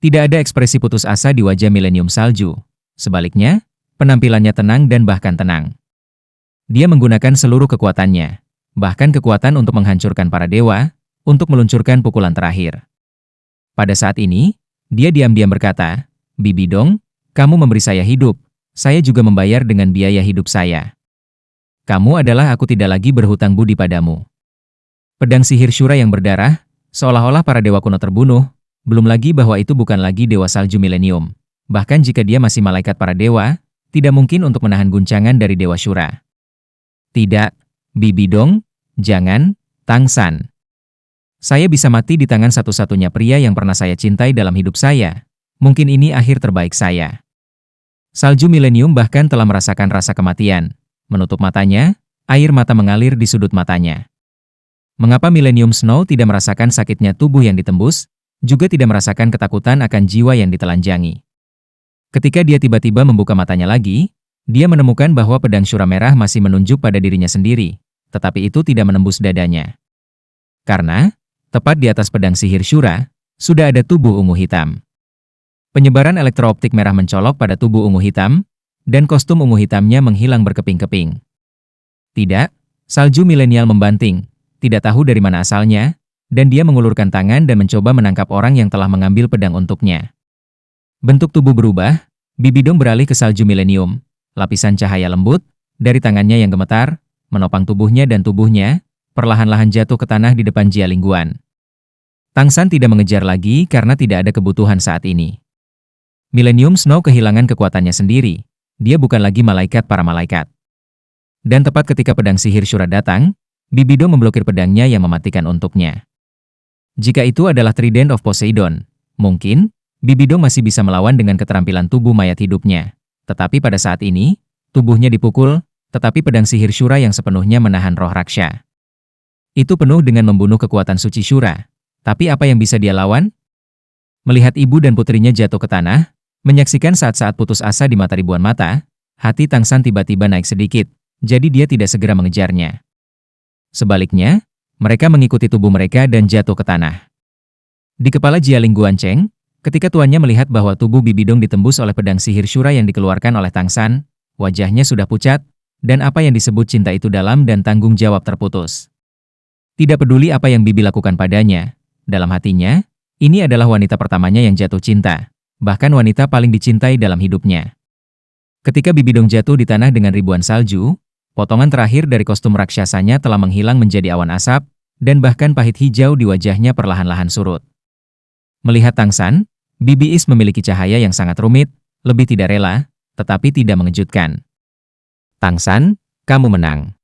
Tidak ada ekspresi putus asa di wajah milenium salju. Sebaliknya, penampilannya tenang dan bahkan tenang. Dia menggunakan seluruh kekuatannya, bahkan kekuatan untuk menghancurkan para dewa, untuk meluncurkan pukulan terakhir. Pada saat ini, dia diam-diam berkata, "Bibi Dong, kamu memberi saya hidup, saya juga membayar dengan biaya hidup saya. Kamu adalah aku tidak lagi berhutang budi padamu." Pedang sihir Shura yang berdarah, seolah-olah para dewa kuno terbunuh, belum lagi bahwa itu bukan lagi dewa salju milenium. Bahkan jika dia masih malaikat para dewa, tidak mungkin untuk menahan guncangan dari dewa Shura. "Tidak, Bibi Dong, jangan, Tang San. Saya bisa mati di tangan satu-satunya pria yang pernah saya cintai dalam hidup saya. Mungkin ini akhir terbaik saya." Salju milenium bahkan telah merasakan rasa kematian. Menutup matanya, air mata mengalir di sudut matanya. Mengapa milenium Snow tidak merasakan sakitnya tubuh yang ditembus, juga tidak merasakan ketakutan akan jiwa yang ditelanjangi? Ketika dia tiba-tiba membuka matanya lagi, dia menemukan bahwa pedang Shura merah masih menunjuk pada dirinya sendiri, tetapi itu tidak menembus dadanya. Karena, tepat di atas pedang sihir Shura, sudah ada tubuh ungu hitam. Penyebaran elektrooptik merah mencolok pada tubuh ungu hitam, dan kostum ungu hitamnya menghilang berkeping-keping. Tidak, salju milenial membanting, tidak tahu dari mana asalnya, dan dia mengulurkan tangan dan mencoba menangkap orang yang telah mengambil pedang untuknya. Bentuk tubuh berubah, Bibi Dong beralih ke salju milenium. Lapisan cahaya lembut, dari tangannya yang gemetar, menopang tubuhnya dan tubuhnya, perlahan-lahan jatuh ke tanah di depan Jia Lingguan. Tang San tidak mengejar lagi karena tidak ada kebutuhan saat ini. Milenium Snow kehilangan kekuatannya sendiri, dia bukan lagi malaikat para malaikat. Dan tepat ketika pedang sihir Shura datang, Bibi Dong memblokir pedangnya yang mematikan untuknya. Jika itu adalah Trident of Poseidon, mungkin, Bibi Dong masih bisa melawan dengan keterampilan tubuh mayat hidupnya. Tetapi pada saat ini, tubuhnya dipukul, tetapi pedang sihir Shura yang sepenuhnya menahan roh raksasa. Itu penuh dengan membunuh kekuatan suci Shura. Tapi apa yang bisa dia lawan? Melihat ibu dan putrinya jatuh ke tanah, menyaksikan saat-saat putus asa di mata ribuan mata, hati Tang San tiba-tiba naik sedikit, jadi dia tidak segera mengejarnya. Sebaliknya, mereka mengikuti tubuh mereka dan jatuh ke tanah. Di kepala Jia Lingguan Cheng, ketika tuannya melihat bahwa tubuh Bibi Dong ditembus oleh pedang sihir Shura yang dikeluarkan oleh Tang San, wajahnya sudah pucat, dan apa yang disebut cinta itu dalam dan tanggung jawab terputus. Tidak peduli apa yang Bibi lakukan padanya, dalam hatinya, ini adalah wanita pertamanya yang jatuh cinta, bahkan wanita paling dicintai dalam hidupnya. Ketika Bibi Dong jatuh di tanah dengan ribuan salju, potongan terakhir dari kostum raksasanya telah menghilang menjadi awan asap, dan bahkan pahit hijau di wajahnya perlahan-lahan surut. Melihat Tang San, Bibi Is memiliki cahaya yang sangat rumit, lebih tidak rela, tetapi tidak mengejutkan. "Tang San, kamu menang."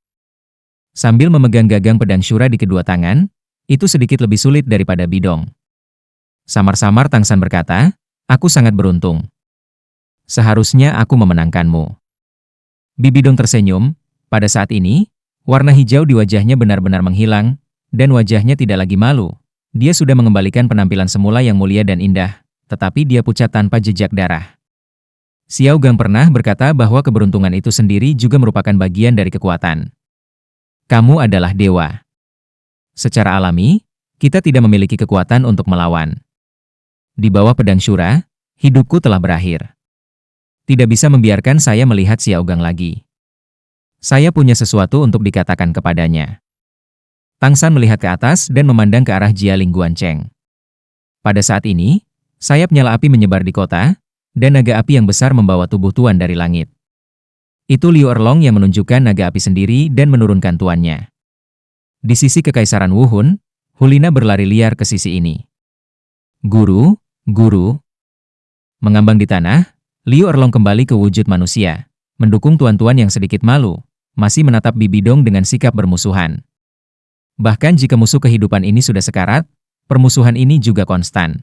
Sambil memegang gagang pedang Shura di kedua tangan, itu sedikit lebih sulit daripada Bidong. Samar-samar Tang San berkata, "Aku sangat beruntung. Seharusnya aku memenangkanmu." Bibi Dong tersenyum, pada saat ini, warna hijau di wajahnya benar-benar menghilang, dan wajahnya tidak lagi malu. Dia sudah mengembalikan penampilan semula yang mulia dan indah, tetapi dia pucat tanpa jejak darah. Xiao Gang pernah berkata bahwa keberuntungan itu sendiri juga merupakan bagian dari kekuatan. Kamu adalah dewa. Secara alami, kita tidak memiliki kekuatan untuk melawan. Di bawah pedang Shura, hidupku telah berakhir. Tidak bisa membiarkan saya melihat Xiao Gang lagi. Saya punya sesuatu untuk dikatakan kepadanya. Tang San melihat ke atas dan memandang ke arah Jia Lingguan Cheng. Pada saat ini, sayap nyala api menyebar di kota, dan naga api yang besar membawa tubuh tuan dari langit. Itu Liu Erlong yang menunjukkan naga api sendiri dan menurunkan tuannya. Di sisi Kekaisaran Wuhun, Hulina berlari liar ke sisi ini. "Guru, guru." Mengambang di tanah, Liu Erlong kembali ke wujud manusia, mendukung tuan-tuan yang sedikit malu, masih menatap Bibi Dong dengan sikap bermusuhan. Bahkan jika musuh kehidupan ini sudah sekarat, permusuhan ini juga konstan.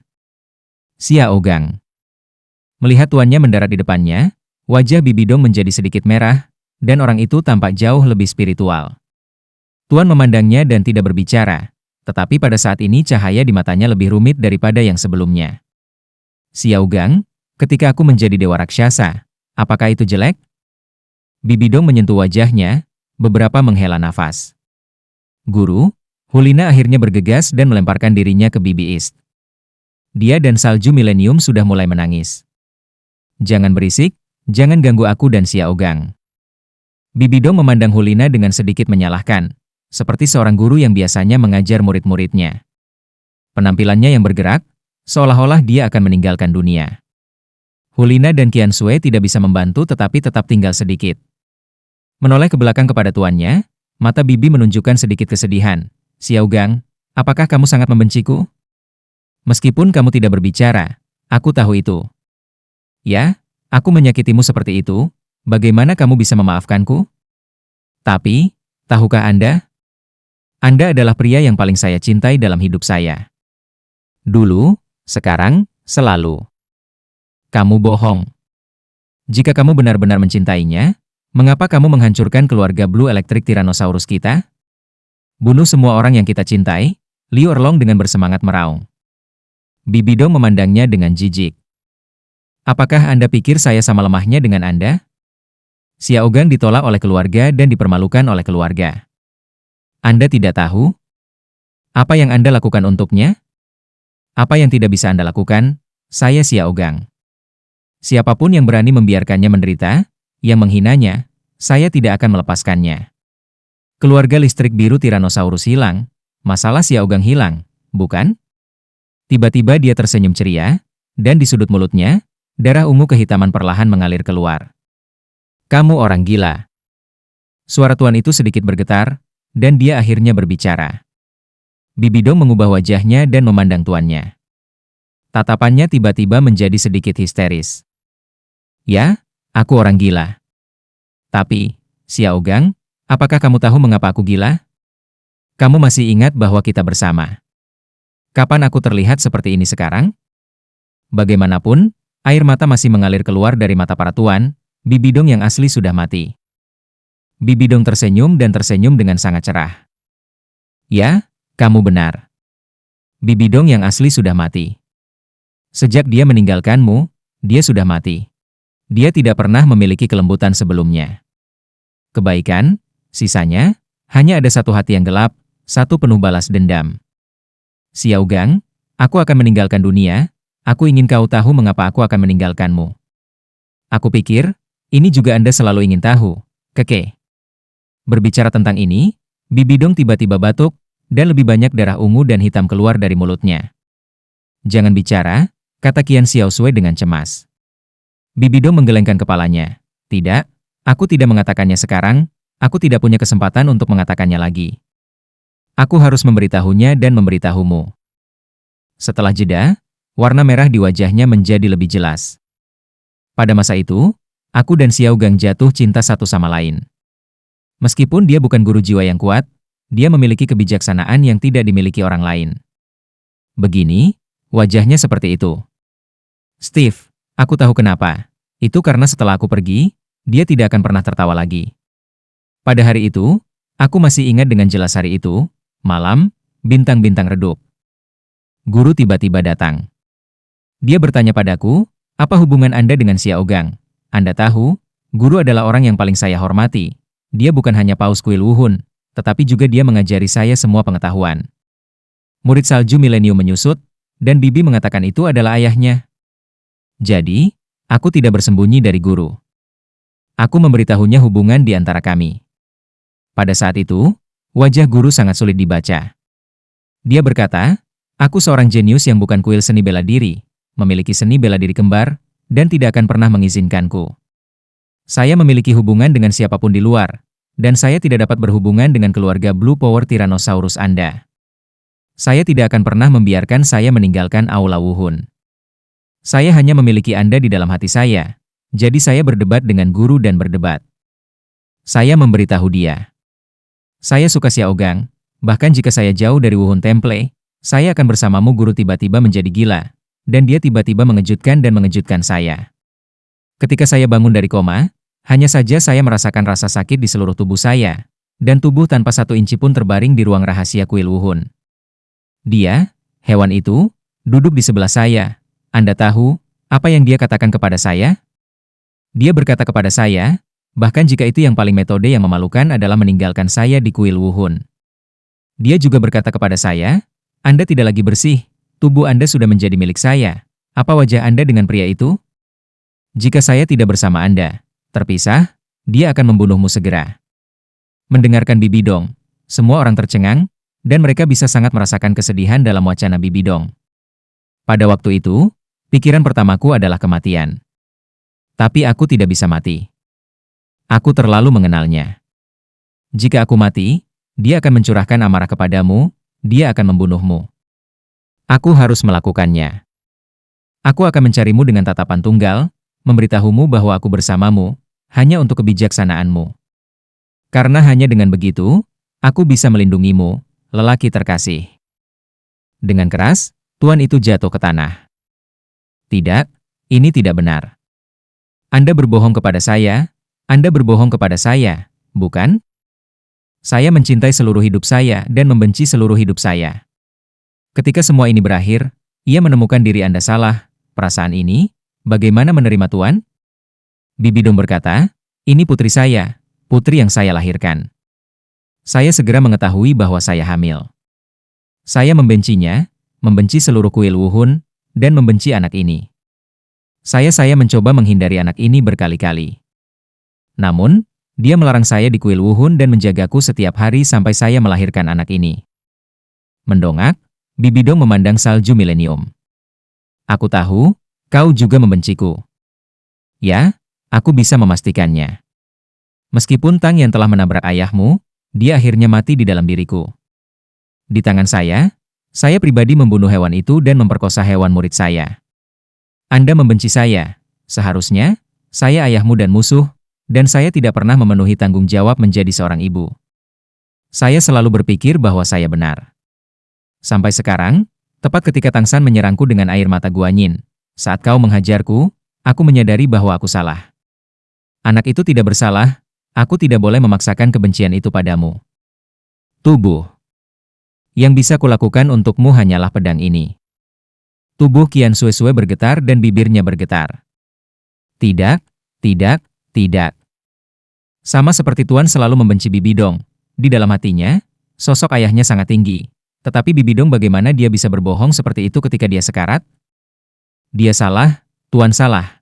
Xiao Gang. Melihat tuannya mendarat di depannya, wajah Bibi Dong menjadi sedikit merah, dan orang itu tampak jauh lebih spiritual. Tuan memandangnya dan tidak berbicara, tetapi pada saat ini cahaya di matanya lebih rumit daripada yang sebelumnya. "Xiao Gang, ketika aku menjadi dewa raksasa, apakah itu jelek?" Bibi Dong menyentuh wajahnya, beberapa menghela nafas. "Guru," Hulina akhirnya bergegas dan melemparkan dirinya ke Bibi Is. Dia dan salju milenium sudah mulai menangis. Jangan berisik, jangan ganggu aku dan Xiaogang. Bibi Dong memandang Hulina dengan sedikit menyalahkan, seperti seorang guru yang biasanya mengajar murid-muridnya. Penampilannya yang bergerak, seolah-olah dia akan meninggalkan dunia. Hulina dan Qian Sui tidak bisa membantu tetapi tetap tinggal sedikit. Menoleh ke belakang kepada tuannya, mata Bibi menunjukkan sedikit kesedihan. Xiaogang, apakah kamu sangat membenciku? Meskipun kamu tidak berbicara, aku tahu itu. Ya, aku menyakitimu seperti itu, bagaimana kamu bisa memaafkanku? Tapi, tahukah Anda? Anda adalah pria yang paling saya cintai dalam hidup saya. Dulu, sekarang, selalu. Kamu bohong. Jika kamu benar-benar mencintainya, mengapa kamu menghancurkan keluarga Blue Electric Tyrannosaurus kita? Bunuh semua orang yang kita cintai, Liu Erlong dengan bersemangat meraung. Bibi Dong memandangnya dengan jijik. Apakah Anda pikir saya sama lemahnya dengan Anda? Xiaogang ditolak oleh keluarga dan dipermalukan oleh keluarga. Anda tidak tahu? Apa yang Anda lakukan untuknya? Apa yang tidak bisa Anda lakukan? Saya Xiaogang. Siapapun yang berani membiarkannya menderita, yang menghinanya, saya tidak akan melepaskannya. Keluarga listrik biru Tyrannosaurus hilang, masalah Xiaogang hilang, bukan? Tiba-tiba dia tersenyum ceria, dan di sudut mulutnya, darah ungu kehitaman perlahan mengalir keluar. Kamu orang gila. Suara tuan itu sedikit bergetar, dan dia akhirnya berbicara. Bibi Dong mengubah wajahnya dan memandang tuannya. Tatapannya tiba-tiba menjadi sedikit histeris. Ya, aku orang gila. Tapi, Xiaogang, apakah kamu tahu mengapa aku gila? Kamu masih ingat bahwa kita bersama. Kapan aku terlihat seperti ini sekarang? Bagaimanapun, air mata masih mengalir keluar dari mata para tuan, Bibi Dong yang asli sudah mati. Bibi Dong tersenyum dan tersenyum dengan sangat cerah. Ya, kamu benar. Bibi Dong yang asli sudah mati. Sejak dia meninggalkanmu, dia sudah mati. Dia tidak pernah memiliki kelembutan sebelumnya. Kebaikan, sisanya, hanya ada satu hati yang gelap, satu penuh balas dendam. Xiaogang, aku akan meninggalkan dunia, aku ingin kau tahu mengapa aku akan meninggalkanmu. Aku pikir, ini juga Anda selalu ingin tahu, keke. Berbicara tentang ini, Bibi Dong tiba-tiba batuk, dan lebih banyak darah ungu dan hitam keluar dari mulutnya. Jangan bicara, kata Qian Xiaosui dengan cemas. Bibi Dong menggelengkan kepalanya. Tidak, aku tidak mengatakannya sekarang, aku tidak punya kesempatan untuk mengatakannya lagi. Aku harus memberitahunya dan memberitahumu. Setelah jeda, warna merah di wajahnya menjadi lebih jelas. Pada masa itu, aku dan Xiaogang jatuh cinta satu sama lain. Meskipun dia bukan guru jiwa yang kuat, dia memiliki kebijaksanaan yang tidak dimiliki orang lain. Begini, wajahnya seperti itu. Steve, aku tahu kenapa. Itu karena setelah aku pergi, dia tidak akan pernah tertawa lagi. Pada hari itu, aku masih ingat dengan jelas hari itu, malam, bintang-bintang redup. Guru tiba-tiba datang. Dia bertanya padaku, apa hubungan Anda dengan Xiaogang? Anda tahu, guru adalah orang yang paling saya hormati. Dia bukan hanya paus kuil Wuhun, tetapi juga dia mengajari saya semua pengetahuan. Murid salju milenium menyusut, dan Bibi mengatakan itu adalah ayahnya. Jadi, aku tidak bersembunyi dari guru. Aku memberitahunya hubungan di antara kami. Pada saat itu, wajah guru sangat sulit dibaca. Dia berkata, aku seorang jenius yang bukan kuil seni bela diri, memiliki seni bela diri kembar, dan tidak akan pernah mengizinkanku. Saya memiliki hubungan dengan siapapun di luar, dan saya tidak dapat berhubungan dengan keluarga Blue Power Tyrannosaurus Anda. Saya tidak akan pernah membiarkan saya meninggalkan Aula Wuhun. Saya hanya memiliki Anda di dalam hati saya, jadi saya berdebat dengan guru dan berdebat. Saya memberitahu dia. Saya suka Xiaogang, bahkan jika saya jauh dari Wuhun Temple, saya akan bersamamu. Guru tiba-tiba menjadi gila, dan dia tiba-tiba mengejutkan saya. Ketika saya bangun dari koma, hanya saja saya merasakan rasa sakit di seluruh tubuh saya, dan tubuh tanpa satu inci pun terbaring di ruang rahasia kuil Wuhun. Dia, hewan itu, duduk di sebelah saya. Anda tahu, apa yang dia katakan kepada saya? Dia berkata kepada saya, bahkan jika itu yang paling metode yang memalukan adalah meninggalkan saya di kuil Wuhun. Dia juga berkata kepada saya, Anda tidak lagi bersih, Tubuh Anda sudah menjadi milik saya. Apa wajah Anda dengan pria itu? Jika saya tidak bersama Anda, terpisah, dia akan membunuhmu segera. Mendengarkan Bibi Dong, semua orang tercengang, dan mereka bisa sangat merasakan kesedihan dalam wacana Bibi Dong. Pada waktu itu, pikiran pertamaku adalah kematian. Tapi aku tidak bisa mati. Aku terlalu mengenalnya. Jika aku mati, dia akan mencurahkan amarah kepadamu, dia akan membunuhmu. Aku harus melakukannya. Aku akan mencarimu dengan tatapan tunggal, memberitahumu bahwa aku bersamamu, hanya untuk kebijaksanaanmu. Karena hanya dengan begitu, aku bisa melindungimu, lelaki terkasih. Dengan keras, tuan itu jatuh ke tanah. Tidak, ini tidak benar. Anda berbohong kepada saya, Anda berbohong kepada saya, bukan? Saya mencintai seluruh hidup saya dan membenci seluruh hidup saya. Ketika semua ini berakhir, ia menemukan diri Anda salah. Perasaan ini, bagaimana menerima Tuan? Bibi Dong berkata, ini putri saya, putri yang saya lahirkan. Saya segera mengetahui bahwa saya hamil. Saya membencinya, membenci seluruh kuil Wuhun, dan membenci anak ini. Saya mencoba menghindari anak ini berkali-kali. Namun, dia melarang saya di kuil Wuhun dan menjagaku setiap hari sampai saya melahirkan anak ini. Mendongak, Bibi Dong memandang salju milenium. Aku tahu, kau juga membenciku. Ya, aku bisa memastikannya. Meskipun Tang yang telah menabrak ayahmu, dia akhirnya mati di dalam diriku. Di tangan saya pribadi membunuh hewan itu dan memperkosa hewan murid saya. Anda membenci saya. Seharusnya, saya ayahmu dan musuh, dan saya tidak pernah memenuhi tanggung jawab menjadi seorang ibu. Saya selalu berpikir bahwa saya benar. Sampai sekarang, tepat ketika Tang San menyerangku dengan air mata Guanyin, saat kau menghajarku, aku menyadari bahwa aku salah. Anak itu tidak bersalah, aku tidak boleh memaksakan kebencian itu padamu. Tubuh. Yang bisa kulakukan untukmu hanyalah pedang ini. Tubuh Qian Sue bergetar dan bibirnya bergetar. Tidak, tidak, tidak. Sama seperti Tuan selalu membenci Bibi Dong, di dalam hatinya, sosok ayahnya sangat tinggi. Tetapi Bibi Dong bagaimana dia bisa berbohong seperti itu ketika dia sekarat? Dia salah, Tuan salah.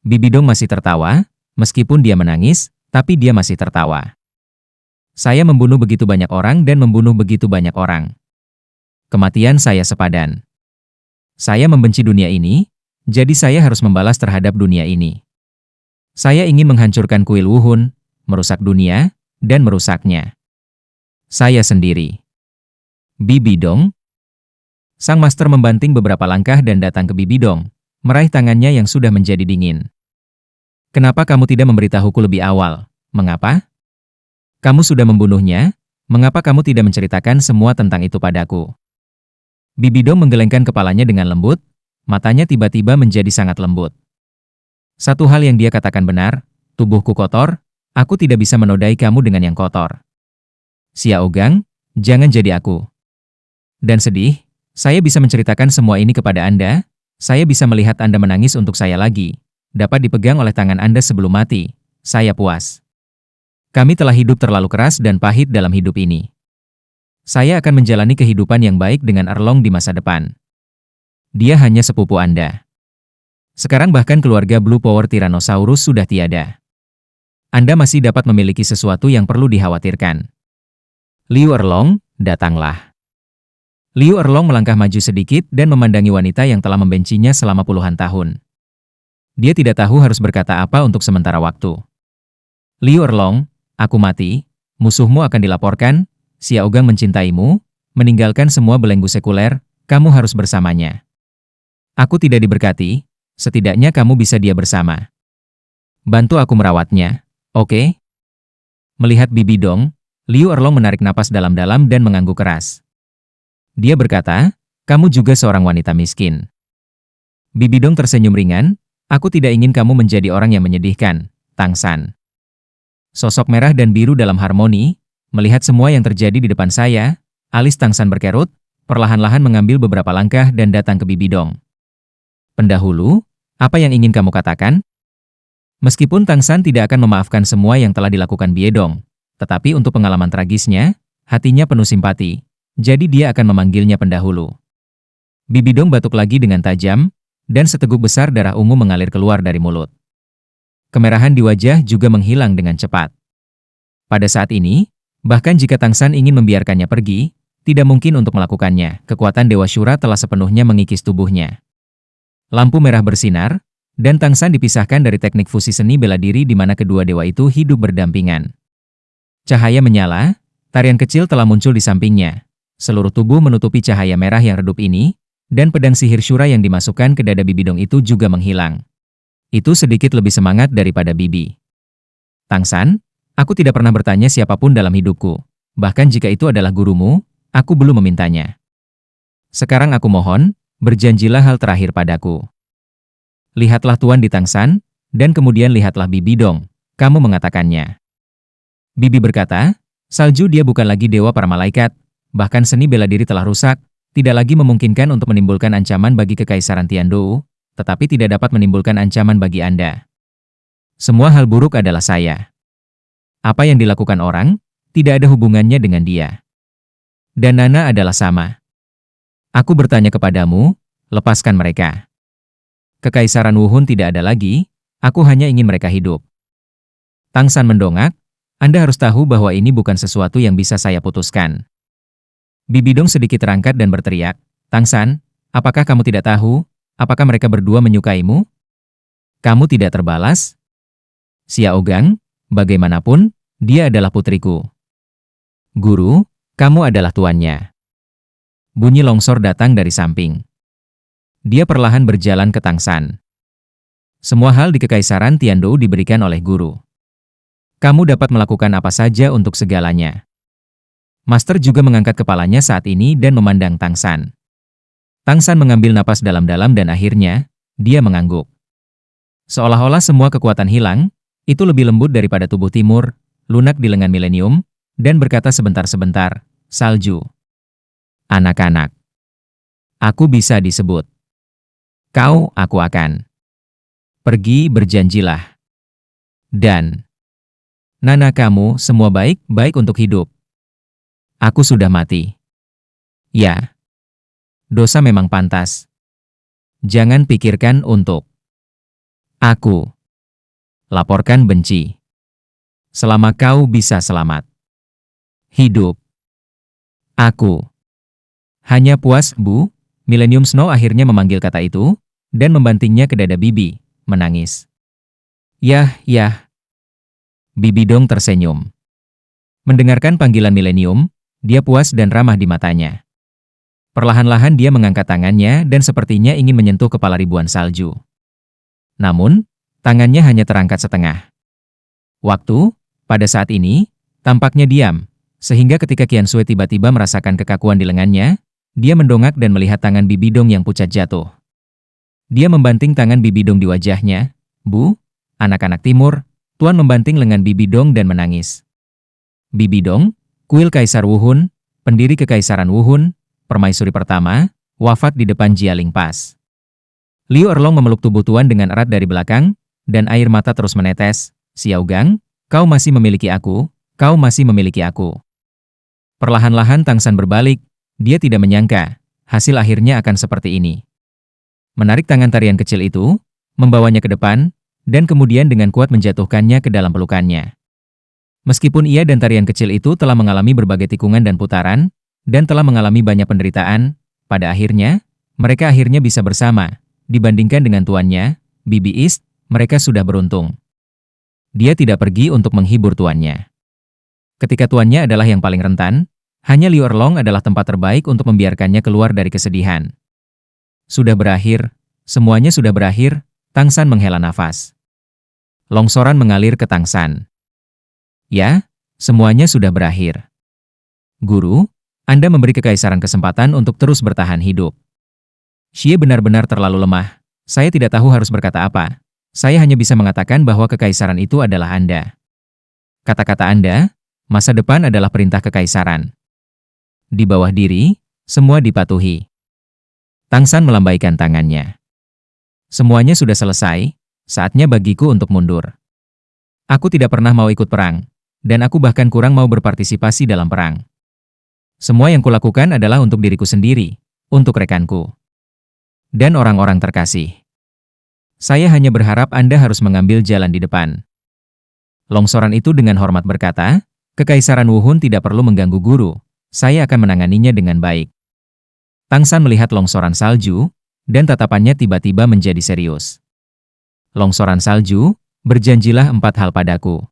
Bibi Dong masih tertawa, meskipun dia menangis, tapi dia masih tertawa. Saya membunuh begitu banyak orang dan membunuh begitu banyak orang. Kematian saya sepadan. Saya membenci dunia ini, jadi saya harus membalas terhadap dunia ini. Saya ingin menghancurkan kuil Wuhun, merusak dunia, dan merusaknya. Saya sendiri. Bibi Dong? Sang master membanting beberapa langkah dan datang ke Bibi Dong, meraih tangannya yang sudah menjadi dingin. Kenapa kamu tidak memberitahuku lebih awal? Mengapa? Kamu sudah membunuhnya, mengapa kamu tidak menceritakan semua tentang itu padaku? Bibi Dong menggelengkan kepalanya dengan lembut, matanya tiba-tiba menjadi sangat lembut. Satu hal yang dia katakan benar, tubuhku kotor, aku tidak bisa menodai kamu dengan yang kotor. Xiao Gang, jangan jadi aku. Dan sedih, saya bisa menceritakan semua ini kepada Anda, saya bisa melihat Anda menangis untuk saya lagi, dapat dipegang oleh tangan Anda sebelum mati, saya puas. Kami telah hidup terlalu keras dan pahit dalam hidup ini. Saya akan menjalani kehidupan yang baik dengan Erlong di masa depan. Dia hanya sepupu Anda. Sekarang bahkan keluarga Blue Power Tyrannosaurus sudah tiada. Anda masih dapat memiliki sesuatu yang perlu dikhawatirkan. Liu Erlong, datanglah. Liu Erlong melangkah maju sedikit dan memandangi wanita yang telah membencinya selama puluhan tahun. Dia tidak tahu harus berkata apa untuk sementara waktu. Liu Erlong, aku mati, musuhmu akan dilaporkan, Xiao Gang mencintaimu, meninggalkan semua belenggu sekuler, kamu harus bersamanya. Aku tidak diberkati, setidaknya kamu bisa dia bersama. Bantu aku merawatnya, oke? Melihat Bibi Dong, Liu Erlong menarik napas dalam-dalam dan mengangguk keras. Dia berkata, kamu juga seorang wanita miskin. Bibi Dong tersenyum ringan, aku tidak ingin kamu menjadi orang yang menyedihkan, Tang San. Sosok merah dan biru dalam harmoni, melihat semua yang terjadi di depan saya, alis Tang San berkerut, perlahan-lahan mengambil beberapa langkah dan datang ke Bibi Dong. Pendahulu, apa yang ingin kamu katakan? Meskipun Tang San tidak akan memaafkan semua yang telah dilakukan Bie Dong, tetapi untuk pengalaman tragisnya, hatinya penuh simpati. Jadi dia akan memanggilnya pendahulu. Bibi Dong batuk lagi dengan tajam, dan seteguk besar darah ungu mengalir keluar dari mulut. Kemerahan di wajah juga menghilang dengan cepat. Pada saat ini, bahkan jika Tang San ingin membiarkannya pergi, tidak mungkin untuk melakukannya. Kekuatan Dewa Syura telah sepenuhnya mengikis tubuhnya. Lampu merah bersinar, dan Tang San dipisahkan dari teknik fusi seni bela diri di mana kedua dewa itu hidup berdampingan. Cahaya menyala, tarian kecil telah muncul di sampingnya. Seluruh tubuh menutupi cahaya merah yang redup ini, dan pedang sihir Syura yang dimasukkan ke dada Bibi Dong itu juga menghilang. Itu sedikit lebih semangat daripada Bibi. Tang San, aku tidak pernah bertanya siapapun dalam hidupku. Bahkan jika itu adalah gurumu, aku belum memintanya. Sekarang aku mohon, berjanjilah hal terakhir padaku. Lihatlah Tuan di Tang San, dan kemudian lihatlah Bibi Dong. Kamu mengatakannya. Bibi berkata, salju dia bukan lagi dewa para malaikat, bahkan seni bela diri telah rusak, tidak lagi memungkinkan untuk menimbulkan ancaman bagi Kekaisaran Tiandou, tetapi tidak dapat menimbulkan ancaman bagi Anda. Semua hal buruk adalah saya. Apa yang dilakukan orang, tidak ada hubungannya dengan dia. Dan Nana adalah sama. Aku bertanya kepadamu, lepaskan mereka. Kekaisaran Wuhun tidak ada lagi, aku hanya ingin mereka hidup. Tang San mendongak, Anda harus tahu bahwa ini bukan sesuatu yang bisa saya putuskan. Bibi Dong sedikit terangkat dan berteriak, Tang San, apakah kamu tidak tahu, apakah mereka berdua menyukaimu? Kamu tidak terbalas? Xiao Gang, bagaimanapun, dia adalah putriku. Guru, kamu adalah tuannya. Bunyi longsor datang dari samping. Dia perlahan berjalan ke Tang San. Semua hal di Kekaisaran Tiandou diberikan oleh guru. Kamu dapat melakukan apa saja untuk segalanya. Master juga mengangkat kepalanya saat ini dan memandang Tang San. Tang San mengambil napas dalam-dalam dan akhirnya, dia mengangguk. Seolah-olah semua kekuatan hilang, itu lebih lembut daripada tubuh timur, lunak di lengan milenium, dan berkata sebentar-sebentar, salju. Anak-anak. Aku bisa disebut. Aku akan. Pergi berjanjilah. Dan. Nana kamu semua baik-baik untuk hidup. Aku sudah mati. Ya. Dosa memang pantas. Jangan pikirkan untuk. Aku. Laporkan benci. Selama kau bisa selamat. Hidup. Aku. Hanya puas, Bu. Millennium Snow akhirnya memanggil kata itu, dan membantingnya ke dada Bibi, menangis. Yah. Bibi Dong tersenyum. Mendengarkan panggilan Millennium, dia puas dan ramah di matanya. Perlahan-lahan dia mengangkat tangannya dan sepertinya ingin menyentuh kepala ribuan salju. Namun, tangannya hanya terangkat setengah. Waktu, pada saat ini, tampaknya diam, sehingga ketika Qian Sui tiba-tiba merasakan kekakuan di lengannya, dia mendongak dan melihat tangan Bibi Dong yang pucat jatuh. Dia membanting tangan Bibi Dong di wajahnya. Bu, anak-anak timur, Tuan membanting lengan Bibi Dong dan menangis. Bibi Dong, kuil Kaisar Wuhun, pendiri Kekaisaran Wuhun, permaisuri pertama, wafat di depan Jialing Pass. Liu Erlong memeluk tubuh Tuan dengan erat dari belakang, dan air mata terus menetes. Xiao Gang, kau masih memiliki aku, kau masih memiliki aku. Perlahan-lahan Tang San berbalik. Dia tidak menyangka, hasil akhirnya akan seperti ini. Menarik tangan tarian kecil itu, membawanya ke depan, dan kemudian dengan kuat menjatuhkannya ke dalam pelukannya. Meskipun ia dan tarian kecil itu telah mengalami berbagai tikungan dan putaran, dan telah mengalami banyak penderitaan, pada akhirnya, mereka akhirnya bisa bersama. Dibandingkan dengan tuannya, Bibi East, mereka sudah beruntung. Dia tidak pergi untuk menghibur tuannya. Ketika tuannya adalah yang paling rentan, hanya Liu Erlong adalah tempat terbaik untuk membiarkannya keluar dari kesedihan. Sudah berakhir, semuanya sudah berakhir, Tang San menghela nafas. Longsoran mengalir ke Tang San. Ya, semuanya sudah berakhir. Guru, Anda memberi Kekaisaran kesempatan untuk terus bertahan hidup. Xie benar-benar terlalu lemah. Saya tidak tahu harus berkata apa. Saya hanya bisa mengatakan bahwa Kekaisaran itu adalah Anda. Kata-kata Anda, masa depan adalah perintah Kekaisaran. Di bawah diri, semua dipatuhi. Tang San melambaikan tangannya. Semuanya sudah selesai, saatnya bagiku untuk mundur. Aku tidak pernah mau ikut perang, dan aku bahkan kurang mau berpartisipasi dalam perang. Semua yang kulakukan adalah untuk diriku sendiri, untuk rekanku. dan orang-orang terkasih. Saya hanya berharap Anda harus mengambil jalan di depan. Longsoran itu dengan hormat berkata, Kekaisaran Wuhun tidak perlu mengganggu guru, saya akan menanganinya dengan baik. Tang San melihat longsoran salju, dan tatapannya tiba-tiba menjadi serius. Longsoran salju, berjanjilah 4 hal padaku.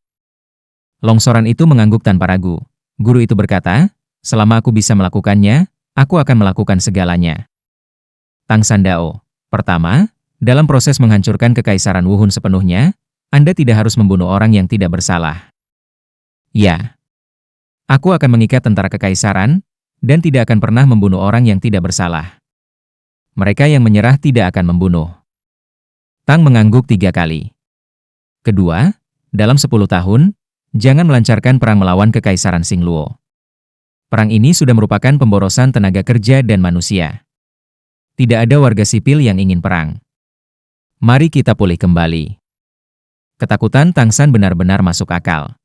Longsoran itu mengangguk tanpa ragu. Guru itu berkata, selama aku bisa melakukannya, aku akan melakukan segalanya. Tang San Dao, pertama, dalam proses menghancurkan Kekaisaran Wuhun sepenuhnya, Anda tidak harus membunuh orang yang tidak bersalah. Ya. Aku akan mengikat tentara Kekaisaran, dan tidak akan pernah membunuh orang yang tidak bersalah. Mereka yang menyerah tidak akan membunuh. Tang mengangguk 3 kali. Kedua, dalam 10 tahun, jangan melancarkan perang melawan Kekaisaran Xingluo. Perang ini sudah merupakan pemborosan tenaga kerja dan manusia. Tidak ada warga sipil yang ingin perang. Mari kita pulih kembali. Ketakutan Tang San benar-benar masuk akal.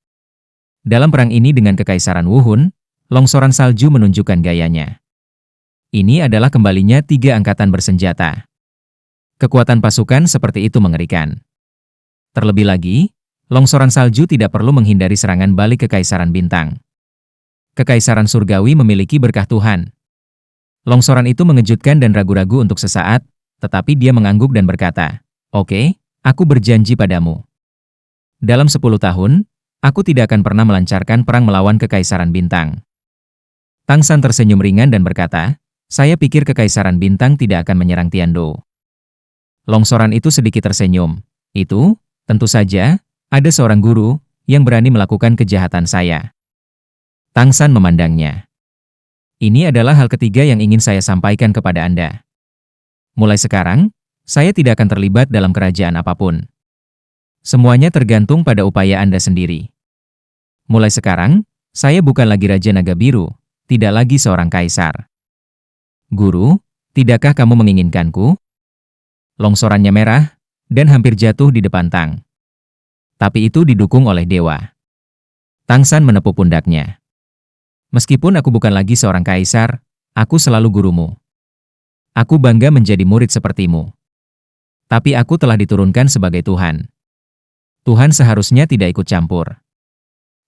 Dalam perang ini dengan Kekaisaran Wuhun, longsoran salju menunjukkan gayanya. Ini adalah kembalinya 3 angkatan bersenjata. Kekuatan pasukan seperti itu mengerikan. Terlebih lagi, longsoran salju tidak perlu menghindari serangan balik Kekaisaran Bintang. Kekaisaran Surgawi memiliki berkah Tuhan. Longsoran itu mengejutkan dan ragu-ragu untuk sesaat, tetapi dia mengangguk dan berkata, Oke, aku berjanji padamu. Dalam 10 tahun, aku tidak akan pernah melancarkan perang melawan Kekaisaran Bintang. Tang San tersenyum ringan dan berkata, saya pikir Kekaisaran Bintang tidak akan menyerang Tiandou. Longsoran itu sedikit tersenyum. Itu, tentu saja, ada seorang guru yang berani melakukan kejahatan saya. Tang San memandangnya. Ini adalah hal ketiga yang ingin saya sampaikan kepada Anda. Mulai sekarang, saya tidak akan terlibat dalam kerajaan apapun. Semuanya tergantung pada upaya Anda sendiri. Mulai sekarang, saya bukan lagi Raja Naga Biru, tidak lagi seorang kaisar. Guru, tidakkah kamu menginginkanku? Longsorannya merah, dan hampir jatuh di depan Tang. Tapi itu didukung oleh dewa. Tang San menepuk pundaknya. Meskipun aku bukan lagi seorang kaisar, aku selalu gurumu. Aku bangga menjadi murid sepertimu. Tapi aku telah diturunkan sebagai Tuhan. Tuhan seharusnya tidak ikut campur.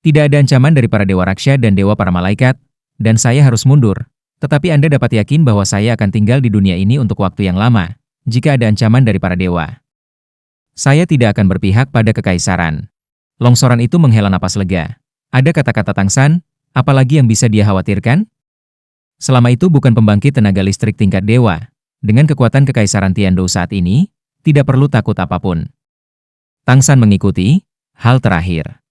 Tidak ada ancaman dari para dewa raksasa dan dewa para malaikat, dan saya harus mundur. Tetapi Anda dapat yakin bahwa saya akan tinggal di dunia ini untuk waktu yang lama, jika ada ancaman dari para dewa. Saya tidak akan berpihak pada kekaisaran. Longsoran itu menghela napas lega. Ada kata-kata Tang San, apalagi yang bisa dia khawatirkan? Selama itu bukan pembangkit tenaga listrik tingkat dewa. Dengan kekuatan Kekaisaran Tiandou saat ini, tidak perlu takut apapun. Tang San mengikuti. Hal terakhir.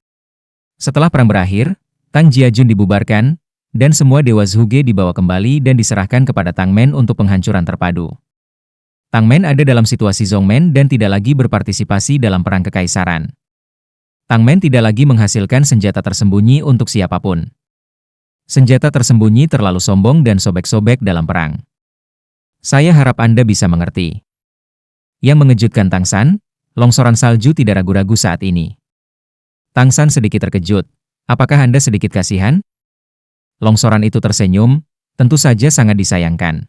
Setelah perang berakhir, Tang Jiajun dibubarkan, dan semua dewa Zhuge dibawa kembali dan diserahkan kepada Tang Men untuk penghancuran terpadu. Tang Men ada dalam situasi Zongmen dan tidak lagi berpartisipasi dalam perang kekaisaran. Tang Men tidak lagi menghasilkan senjata tersembunyi untuk siapapun. Senjata tersembunyi terlalu sombong dan sobek-sobek dalam perang. Saya harap Anda bisa mengerti. Yang mengejutkan Tang San, longsoran salju tidak ragu-ragu saat ini. Tang San sedikit terkejut. Apakah Anda sedikit kasihan? Longsoran itu tersenyum, tentu saja sangat disayangkan.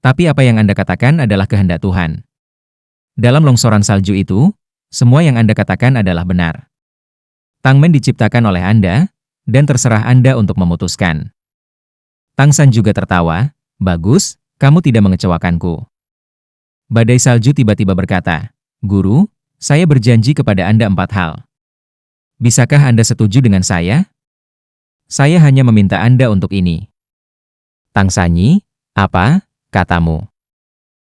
Tapi apa yang Anda katakan adalah kehendak Tuhan. Dalam longsoran salju itu, semua yang Anda katakan adalah benar. Tang Men diciptakan oleh Anda, dan terserah Anda untuk memutuskan. Tang San juga tertawa, bagus, kamu tidak mengecewakanku. Badai salju tiba-tiba berkata, Guru, saya berjanji kepada Anda 4 hal. Bisakah Anda setuju dengan saya? Saya hanya meminta Anda untuk ini. Tang Sanyi, apa, katamu?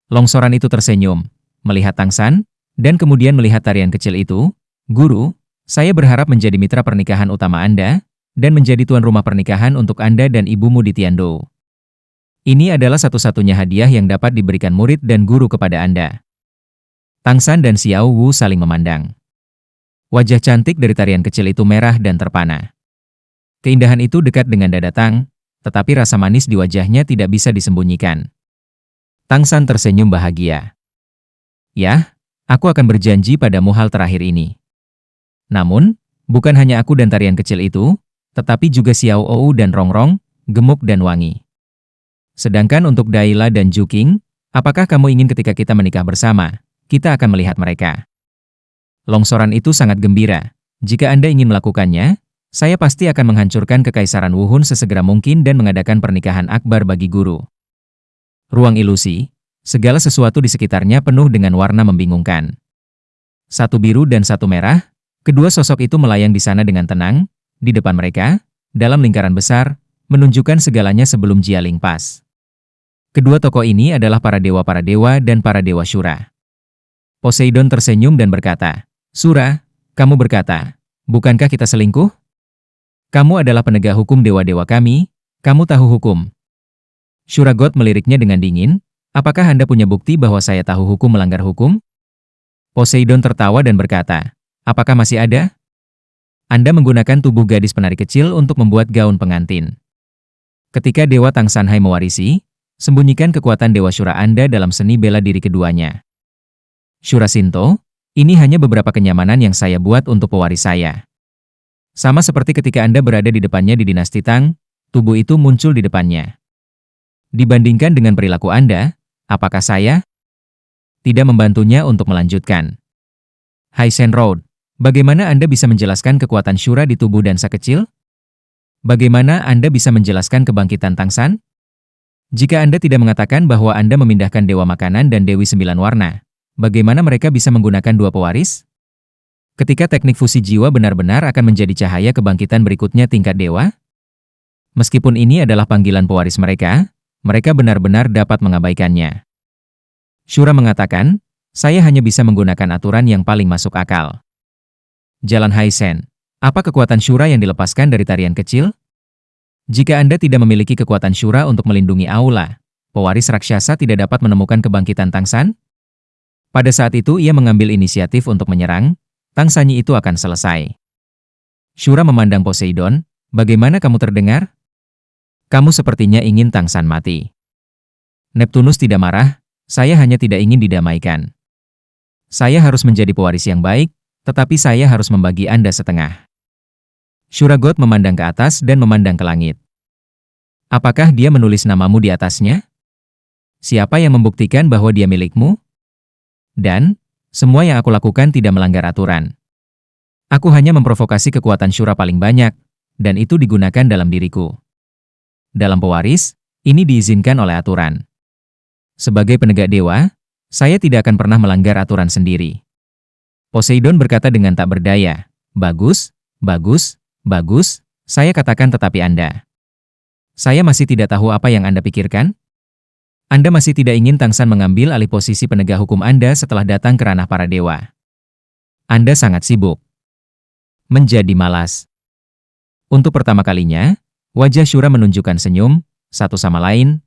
Longsoran itu tersenyum, melihat Tang San, dan kemudian melihat tarian kecil itu. Guru, saya berharap menjadi mitra pernikahan utama Anda, dan menjadi tuan rumah pernikahan untuk Anda dan ibumu di Tiandou. Ini adalah satu-satunya hadiah yang dapat diberikan murid dan guru kepada Anda. Tang San dan Xiao Wu saling memandang. Wajah cantik dari tarian kecil itu merah dan terpana. Keindahan itu dekat dengan dada Tang, tetapi rasa manis di wajahnya tidak bisa disembunyikan. Tang San tersenyum bahagia. Ya, aku akan berjanji padamu hal terakhir ini. Namun, bukan hanya aku dan tarian kecil itu, tetapi juga Xiao Ou dan Rongrong, gemuk dan wangi. Sedangkan untuk Daila dan Juking, Apakah kamu ingin ketika kita menikah bersama, kita akan melihat mereka? Longsoran itu sangat gembira. Jika Anda ingin melakukannya, saya pasti akan menghancurkan kekaisaran Wuhun sesegera mungkin dan mengadakan pernikahan akbar bagi guru. Ruang ilusi, segala sesuatu di sekitarnya penuh dengan warna membingungkan. Satu biru dan satu merah, kedua sosok itu melayang di sana dengan tenang, di depan mereka, dalam lingkaran besar, menunjukkan segalanya sebelum Jialing pas. Kedua tokoh ini adalah para dewa dan para dewa Shura. Poseidon tersenyum dan berkata, "Shura, kamu berkata, bukankah kita selingkuh? Kamu adalah penegak hukum dewa-dewa kami, kamu tahu hukum." Shura God meliriknya dengan dingin, "Apakah Anda punya bukti bahwa saya tahu hukum melanggar hukum?" Poseidon tertawa dan berkata, "Apakah masih ada? Anda menggunakan tubuh gadis penari kecil untuk membuat gaun pengantin. Ketika Dewa Tang Sanhai mewarisi, sembunyikan kekuatan Dewa Shura Anda dalam seni bela diri keduanya. Shura Shinto, ini hanya beberapa kenyamanan yang saya buat untuk pewaris saya. Sama seperti ketika Anda berada di depannya di dinasti Tang, tubuh itu muncul di depannya. Dibandingkan dengan perilaku Anda, apakah saya tidak membantunya untuk melanjutkan? Haisen Road, bagaimana Anda bisa menjelaskan kekuatan Shura di tubuh dansa kecil? Bagaimana Anda bisa menjelaskan kebangkitan Tangsan? Jika Anda tidak mengatakan bahwa Anda memindahkan Dewa Makanan dan Dewi Sembilan Warna, bagaimana mereka bisa menggunakan dua pewaris? Ketika teknik fusi jiwa benar-benar akan menjadi cahaya kebangkitan berikutnya tingkat dewa? Meskipun ini adalah panggilan pewaris mereka benar-benar dapat mengabaikannya. Shura mengatakan, saya hanya bisa menggunakan aturan yang paling masuk akal. Jalan Haisen, apa kekuatan Shura yang dilepaskan dari tarian kecil? Jika Anda tidak memiliki kekuatan Shura untuk melindungi aula, pewaris raksasa tidak dapat menemukan kebangkitan Tangsan? Pada saat itu ia mengambil inisiatif untuk menyerang, Tangsanyi itu akan selesai. Shura memandang Poseidon, bagaimana kamu terdengar? Kamu sepertinya ingin Tangsan mati. Neptunus tidak marah, saya hanya tidak ingin didamaikan. Saya harus menjadi pewaris yang baik, tetapi saya harus membagi Anda setengah. Shura God memandang ke atas dan memandang ke langit. Apakah dia menulis namamu di atasnya? Siapa yang membuktikan bahwa dia milikmu? Dan, semua yang aku lakukan tidak melanggar aturan. Aku hanya memprovokasi kekuatan Shura paling banyak, dan itu digunakan dalam diriku. Dalam pewaris, ini diizinkan oleh aturan. Sebagai penegak dewa, saya tidak akan pernah melanggar aturan sendiri. Poseidon berkata dengan tak berdaya, bagus, bagus, bagus, saya katakan tetapi Anda. Saya masih tidak tahu apa yang Anda pikirkan? Anda masih tidak ingin Tangsan mengambil alih posisi penegak hukum Anda setelah datang ke ranah para dewa. Anda sangat sibuk. Menjadi malas. Untuk pertama kalinya, wajah Shura menunjukkan senyum, satu sama lain.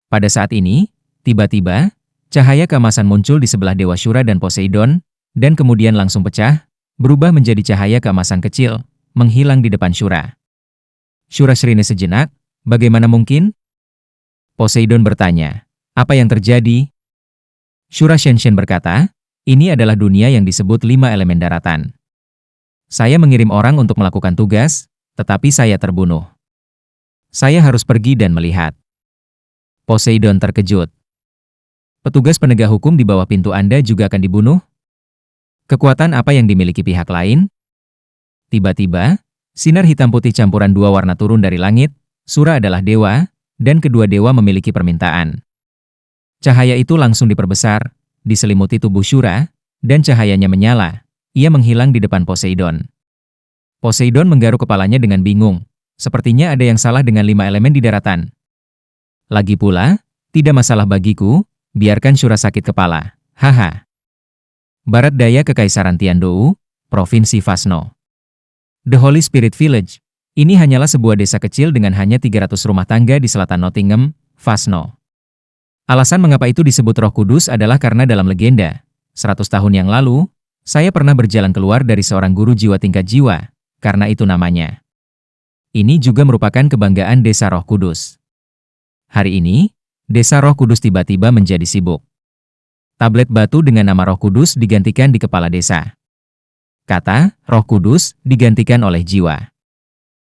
Pada saat ini, tiba-tiba, cahaya keemasan muncul di sebelah Dewa Shura dan Poseidon, dan kemudian langsung pecah, berubah menjadi cahaya keemasan kecil, menghilang di depan Shura. Shura sirine sejenak, bagaimana mungkin? Poseidon bertanya, apa yang terjadi? Shura Shenshen berkata, ini adalah dunia yang disebut 5 elemen daratan. Saya mengirim orang untuk melakukan tugas, tetapi saya terbunuh. Saya harus pergi dan melihat. Poseidon terkejut. Petugas penegak hukum di bawah pintu Anda juga akan dibunuh? Kekuatan apa yang dimiliki pihak lain? Tiba-tiba, sinar hitam putih campuran dua warna turun dari langit. Shura adalah dewa, dan kedua dewa memiliki permintaan. Cahaya itu langsung diperbesar, diselimuti tubuh Shura, dan cahayanya menyala. Ia menghilang di depan Poseidon. Poseidon menggaruk kepalanya dengan bingung. Sepertinya ada yang salah dengan 5 elemen di daratan. Lagi pula, tidak masalah bagiku, biarkan Shura sakit kepala. Haha. Barat Daya Kekaisaran Tiandou, Provinsi Fasno. The Holy Spirit Village. Ini hanyalah sebuah desa kecil dengan hanya 300 rumah tangga di selatan Nottingham, Fasno. Alasan mengapa itu disebut Roh Kudus adalah karena dalam legenda, 100 tahun yang lalu, saya pernah berjalan keluar dari seorang guru jiwa tingkat jiwa, karena itu namanya. Ini juga merupakan kebanggaan Desa Roh Kudus. Hari ini, Desa Roh Kudus tiba-tiba menjadi sibuk. Tablet batu dengan nama Roh Kudus digantikan di kepala desa. Kata Roh Kudus digantikan oleh jiwa.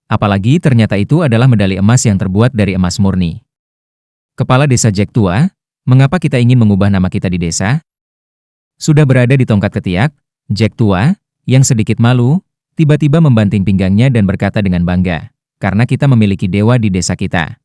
Apalagi ternyata itu adalah medali emas yang terbuat dari emas murni. Kepala Desa Jack tua, mengapa kita ingin mengubah nama kita di desa? Sudah berada di tongkat ketiak, Jack tua, yang sedikit malu, tiba-tiba membanting pinggangnya dan berkata dengan bangga, karena kita memiliki dewa di desa kita.